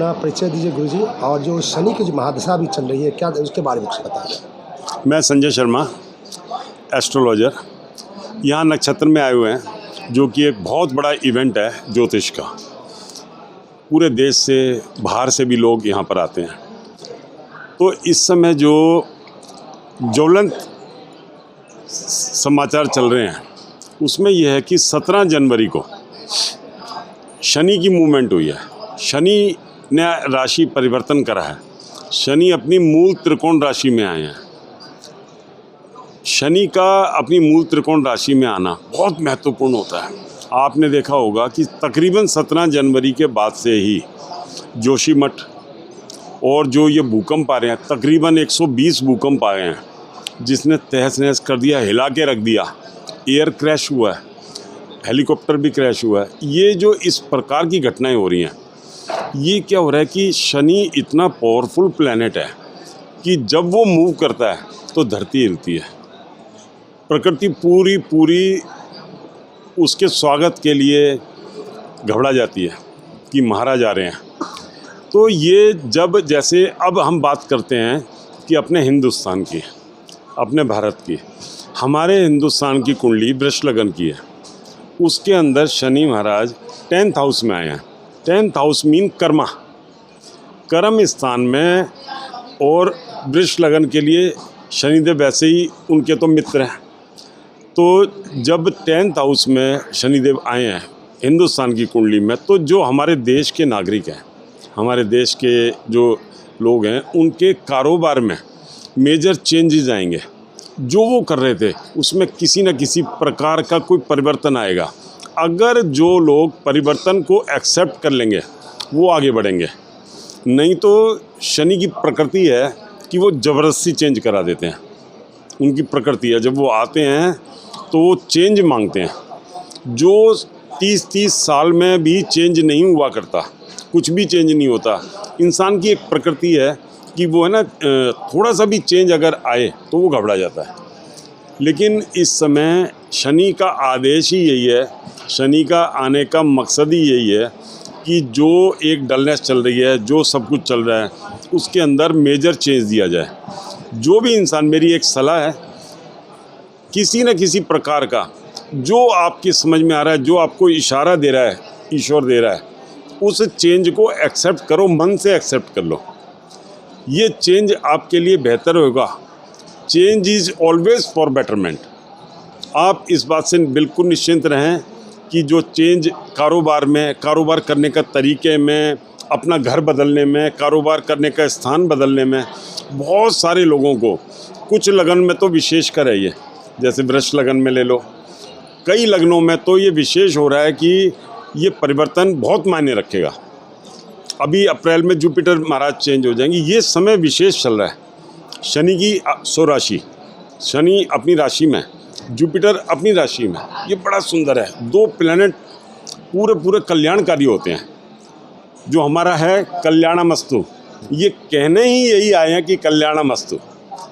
अपना परिचय दीजिए गुरुजी, और जो शनि की जो महादशा अभी चल रही है, क्या उसके बारे में कुछ बताएं। मैं संजय शर्मा, एस्ट्रोलॉजर, यहाँ नक्षत्र में आए हुए हैं, जो कि एक बहुत बड़ा इवेंट है ज्योतिष का। पूरे देश से, बाहर से भी लोग यहाँ पर आते हैं। तो इस समय जो ज्वलंत समाचार चल रहे हैं उसमें यह है कि 17 जनवरी को शनि की मूवमेंट हुई है। शनि ने राशि परिवर्तन करा है। शनि अपनी मूल त्रिकोण राशि में आए हैं। शनि का अपनी मूल त्रिकोण राशि में आना बहुत महत्वपूर्ण होता है। आपने देखा होगा कि तकरीबन 17 जनवरी के बाद से ही जोशीमठ और जो ये भूकंप आ रहे हैं, तकरीबन 120 भूकंप आए हैं, जिसने तहस नहस कर दिया, हिला के रख दिया। एयर क्रैश हुआ है, हेलीकॉप्टर भी क्रैश हुआ है। ये जो इस प्रकार की घटनाएं हो रही हैं, ये क्या हो रहा है कि शनि इतना पावरफुल प्लैनेट है कि जब वो मूव करता है तो धरती हिलती है। प्रकृति पूरी उसके स्वागत के लिए घबरा जाती है कि महाराज आ रहे हैं। तो ये जब, जैसे अब हम बात करते हैं कि अपने हिंदुस्तान की, अपने भारत की, हमारे हिंदुस्तान की कुंडली वृष लगन की है। उसके अंदर शनि महाराज 10th हाउस में आए हैं। 10th हाउस मीन कर्मा, कर्म स्थान में। और वृष लगन के लिए शनिदेव वैसे ही उनके तो मित्र हैं। तो जब 10th हाउस में शनिदेव आए हैं हिंदुस्तान की कुंडली में, तो जो हमारे देश के नागरिक हैं, हमारे देश के जो लोग हैं, उनके कारोबार में मेजर चेंजेस आएंगे। जो वो कर रहे थे उसमें किसी न किसी प्रकार का कोई परिवर्तन आएगा। अगर जो लोग परिवर्तन को एक्सेप्ट कर लेंगे वो आगे बढ़ेंगे, नहीं तो शनि की प्रकृति है कि वो ज़बरदस्ती चेंज करा देते हैं। उनकी प्रकृति है, जब वो आते हैं तो वो चेंज मांगते हैं। जो 30 साल में भी चेंज नहीं हुआ करता, कुछ भी चेंज नहीं होता। इंसान की एक प्रकृति है कि वो है ना, थोड़ा सा भी चेंज अगर आए तो वो घबरा जाता है। लेकिन इस समय शनि का आदेश ही यही है, शनि का आने का मकसद ही यही है कि जो एक डलनेस चल रही है, जो सब कुछ चल रहा है, उसके अंदर मेजर चेंज दिया जाए। जो भी इंसान, मेरी एक सलाह है, किसी न किसी प्रकार का जो आपकी समझ में आ रहा है, जो आपको इशारा दे रहा है, ईश्वर दे रहा है, उस चेंज को एक्सेप्ट करो, मन से एक्सेप्ट कर लो। ये चेंज आपके लिए बेहतर होगा। Change is always for betterment. आप इस बात से बिल्कुल निश्चिंत रहें कि जो चेंज कारोबार में, कारोबार करने का तरीके में, अपना घर बदलने में, कारोबार करने का स्थान बदलने में, बहुत सारे लोगों को, कुछ लगन में तो विशेष कर है ये, जैसे वृष लगन में ले लो, कई लगनों में तो ये विशेष हो रहा है कि ये परिवर्तन बहुत मायने रखेगा। अभी अप्रैल में जुपिटर महाराज चेंज हो जाएंगे। ये समय विशेष चल रहा है। शनि की स्वराशि, शनि अपनी राशि में, जुपिटर अपनी राशि में, ये बड़ा सुंदर है। दो प्लैनेट पूरे कल्याणकारी होते हैं। जो हमारा है कल्याणमस्तु, ये कहने ही यही आए हैं कि कल्याणमस्तु।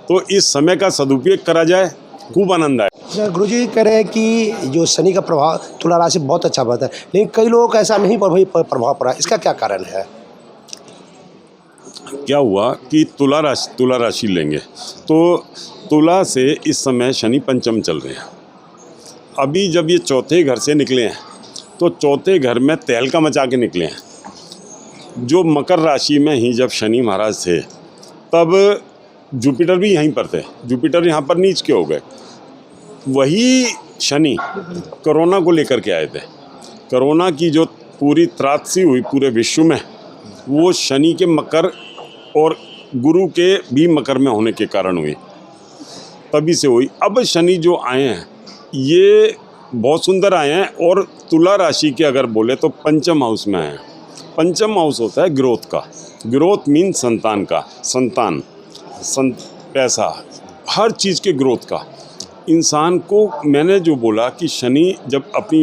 तो इस समय का सदुपयोग करा जाए, खूब आनंद आए। गुरुजी कह रहे हैं कि जो शनि का प्रभाव तुला राशि बहुत अच्छा पड़ता है, लेकिन कई लोगों का ऐसा नहीं प्रभाव पड़ा। इसका क्या कारण है? क्या हुआ कि तुला राशि लेंगे तो तुला से इस समय शनि पंचम चल रहे हैं। अभी जब ये चौथे घर से निकले हैं तो चौथे घर में तहलका मचा के निकले हैं। जो मकर राशि में ही जब शनि महाराज थे तब जुपिटर भी यहीं पर थे। जुपिटर यहाँ पर नीच के हो गए। वही शनि कोरोना को लेकर के आए थे। कोरोना की जो पूरी त्रासदी हुई पूरे विश्व में, वो शनि के मकर और गुरु के भी मकर में होने के कारण हुई, तभी से हुई। अब शनि जो आए हैं ये बहुत सुंदर आए हैं, और तुला राशि के अगर बोले तो पंचम हाउस में आए हैं। पंचम हाउस होता है ग्रोथ का। ग्रोथ मीन संतान का, पैसा, हर चीज़ के ग्रोथ का। इंसान को मैंने जो बोला कि शनि जब अपनी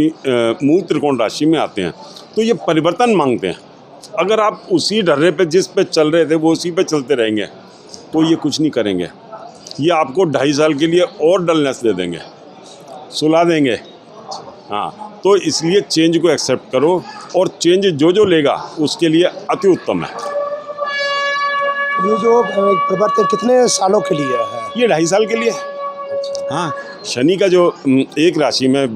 मूल त्रिकोण राशि में आते हैं तो ये परिवर्तन मांगते हैं। अगर आप उसी ढर्रे पे जिस पे चल रहे थे वो उसी पे चलते रहेंगे तो ये कुछ नहीं करेंगे। ये आपको 2.5 साल के लिए और डलनेस दे देंगे, सुला देंगे। हाँ, तो इसलिए चेंज को एक्सेप्ट करो, और चेंज जो लेगा उसके लिए अति उत्तम है। ये जो परिवर्तन कितने सालों के लिए है? ये 2.5 साल के लिए। हाँ, शनि का जो एक राशि में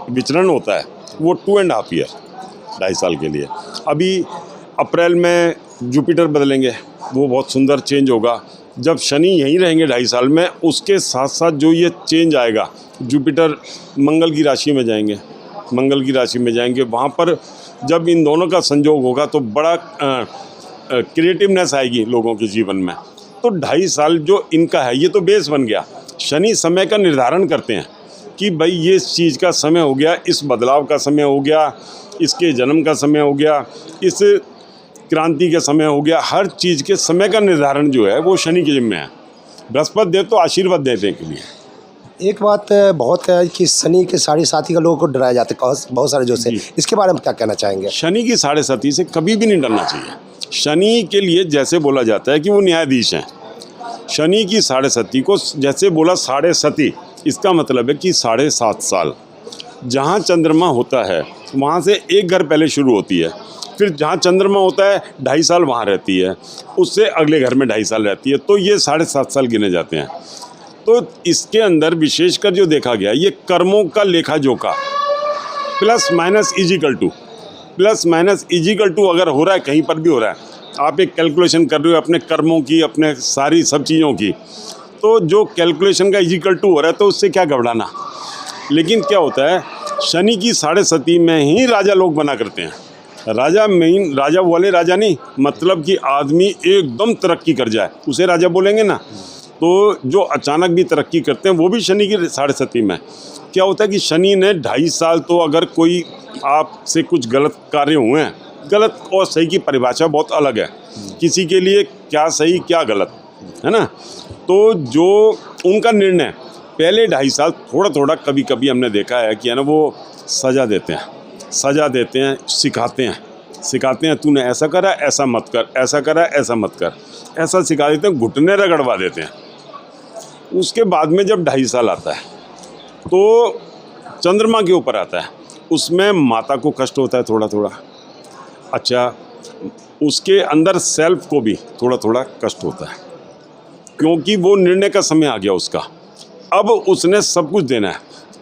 विचरण होता है वो 2.5 ईयर, 2.5 साल के लिए। अभी अप्रैल में जुपिटर बदलेंगे, वो बहुत सुंदर चेंज होगा। जब शनि यहीं रहेंगे 2.5 साल में, उसके साथ साथ जो ये चेंज आएगा, जुपिटर मंगल की राशि में जाएंगे, मंगल की राशि में जाएंगे, वहाँ पर जब इन दोनों का संयोग होगा तो बड़ा क्रिएटिवनेस आएगी लोगों के जीवन में। तो 2.5 साल जो इनका है, ये तो बेस बन गया। शनि समय का निर्धारण करते हैं कि भाई ये इस चीज़ का समय हो गया, इस बदलाव का समय हो गया, इसके जन्म का समय हो गया, इस क्रांति का समय हो गया। हर चीज़ के समय का निर्धारण जो है वो शनि के जिम्मे है। बृहस्पति देव तो आशीर्वाद देने के लिए। एक बात बहुत है कि शनि के साढ़े साथी का लोगों को डराया जाता है बहुत सारे जो से, इसके बारे में क्या कहना चाहेंगे? शनि की साढ़े साथी से कभी भी नहीं डरना चाहिए। शनि के लिए जैसे बोला जाता है कि वो न्यायाधीश हैं, शनि की साढ़े सती को जैसे बोला साढ़े सती, इसका मतलब है कि 7.5 साल। जहाँ चंद्रमा होता है वहाँ से एक घर पहले शुरू होती है, फिर जहाँ चंद्रमा होता है 2.5 साल वहाँ रहती है, उससे अगले घर में 2.5 साल रहती है, तो ये 7.5 साल गिने जाते हैं। तो इसके अंदर विशेषकर जो देखा गया, ये कर्मों का लेखा जोखा प्लस माइनस इजिकल टू अगर हो रहा है, कहीं पर भी हो रहा है, आप एक कैलकुलेशन कर रहे हो अपने कर्मों की, अपने सारी सब चीज़ों की, तो जो कैलकुलेशन का इजिकल टू हो रहा है तो उससे क्या घबराना। लेकिन क्या होता है, शनि की साढ़े सती में ही राजा लोग बना करते हैं। राजा मेन राजा वाले राजा नहीं, मतलब कि आदमी एकदम तरक्की कर जाए उसे राजा बोलेंगे ना। तो जो अचानक भी तरक्की करते हैं वो भी शनि की साढ़े सती में। क्या होता है कि शनि ने 2.5 साल, तो अगर कोई आपसे कुछ गलत कार्य हुए हैं, गलत और सही की परिभाषा बहुत अलग है, किसी के लिए क्या सही क्या गलत है ना। तो जो उनका निर्णय पहले 2.5 साल थोड़ा थोड़ा कभी कभी हमने देखा है कि है ना, वो सज़ा देते हैं, सिखाते हैं तूने ऐसा करा ऐसा मत कर, ऐसा करा ऐसा मत कर, ऐसा सिखा देते हैं, घुटने रगड़वा देते हैं। उसके बाद में जब 2.5 साल आता है तो चंद्रमा के ऊपर आता है, उसमें माता को कष्ट होता है थोड़ा थोड़ा। अच्छा, उसके अंदर सेल्फ को भी थोड़ा थोड़ा कष्ट होता है, क्योंकि वो निर्णय का समय आ गया उसका। अब उसने सब कुछ देना है।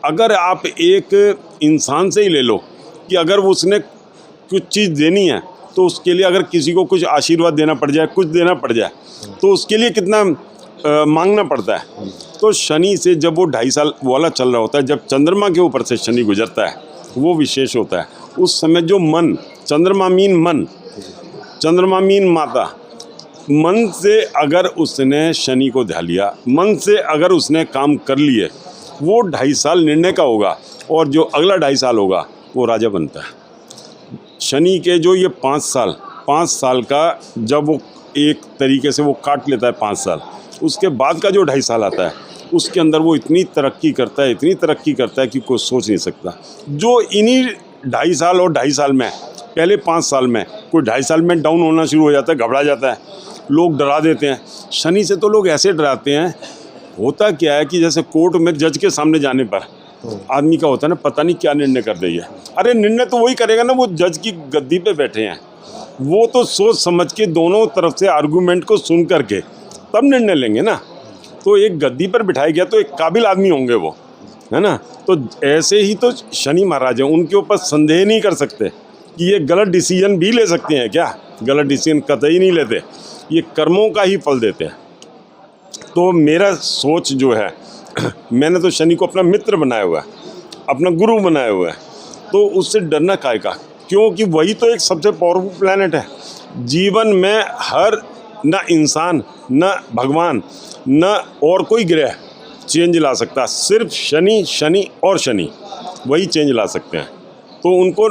अगर आप एक इंसान से ही ले लो कि अगर उसने कुछ चीज़ देनी है तो उसके लिए अगर किसी को कुछ आशीर्वाद देना पड़ जाए, कुछ देना पड़ जाए, तो उसके लिए कितना मांगना पड़ता है। तो शनि से जब वो 2.5 साल वाला चल रहा होता है, जब चंद्रमा के ऊपर से शनि गुजरता है, वो विशेष होता है। उस समय जो मन, चंद्रमा मीन माता, मन से अगर उसने शनि को ध्यान लिया, मन से अगर उसने काम कर लिए, वो 2.5 साल निर्णय का होगा, और जो अगला 2.5 साल होगा वो राजा बनता है। शनि के जो ये 5 साल का जब वो एक तरीके से वो काट लेता है 5 साल, उसके बाद का जो 2.5 साल आता है, उसके अंदर वो इतनी तरक्की करता है कि कोई सोच नहीं सकता। जो इन्हीं 2.5 साल और 2.5 साल में, पहले 5 साल में कोई 2.5 साल में डाउन होना शुरू हो जाता है, घबरा जाता है, लोग डरा देते हैं। शनि से तो लोग ऐसे डराते हैं, होता क्या है कि जैसे कोर्ट में जज के सामने जाने पर आदमी का होता है ना, पता नहीं क्या निर्णय कर देगी। अरे निर्णय तो वही करेगा ना, वो जज की गद्दी पे बैठे हैं, वो तो सोच समझ के दोनों तरफ से आर्गूमेंट को सुन करके तब निर्णय लेंगे ना। तो एक गद्दी पर बिठाया गया तो एक काबिल आदमी होंगे वो, है ना। तो ऐसे ही तो शनि महाराज हैं, उनके ऊपर संदेह नहीं कर सकते कि ये गलत डिसीजन भी ले सकते हैं क्या। गलत डिसीजन कतई नहीं लेते, ये कर्मों का ही फल देते हैं। तो मेरा सोच जो है, मैंने तो शनि को अपना मित्र बनाया हुआ है, अपना गुरु बनाया हुआ है, तो उससे डरना काहे का, क्योंकि वही तो एक सबसे पावरफुल प्लैनेट है। जीवन में हर न इंसान, न भगवान, न और कोई ग्रह चेंज ला सकता, सिर्फ शनि और शनि वही चेंज ला सकते हैं। तो उनको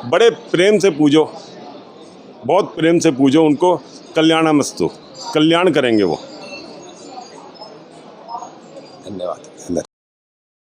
बड़े प्रेम से पूजो, बहुत प्रेम से पूजो उनको, कल्याणमस्तु, कल्याण करेंगे वो।